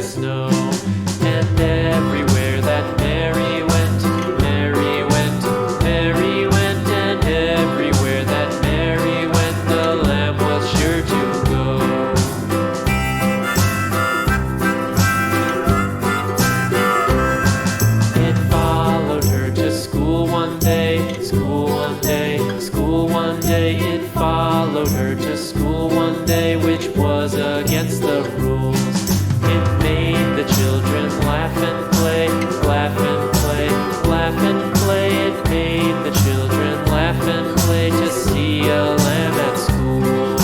as snow. And everywhere that Mary went, Mary went, Mary went, and everywhere that Mary went, the lamb was sure to go. It followed her to school one day, school one day, school one day. It followed her to school one day, which was against the rules. It made the children laugh and play, laugh and play, laugh and play. It made the children laugh and play to see a lamb at school.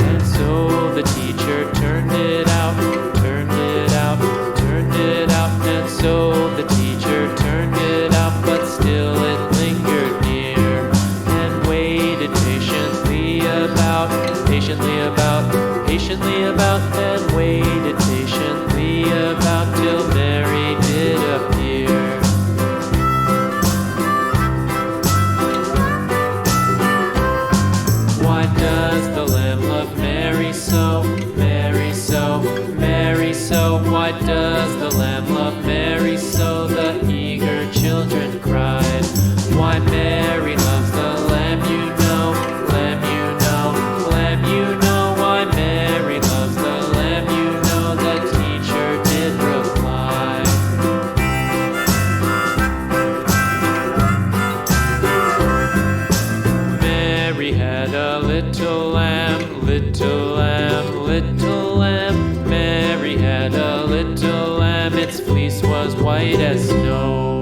And so the teacher turned it out, turned it out, turned it out. And so the teacher turned it out, but still it lingered near and waited patiently about, patiently about, patiently about, and waited patiently about till Mary did appear. Why does the lamb love Mary so, Mary so, Mary so? Why does the lamb love Mary so? The eager children cried. Why Mary loves the lamb, you know, lamb, you know, lamb, you know. Why Mary loves the lamb, you know, the teacher did reply. Mary had a little lamb, little lamb, little lamb. Mary had a little lamb, its fleece was white as snow.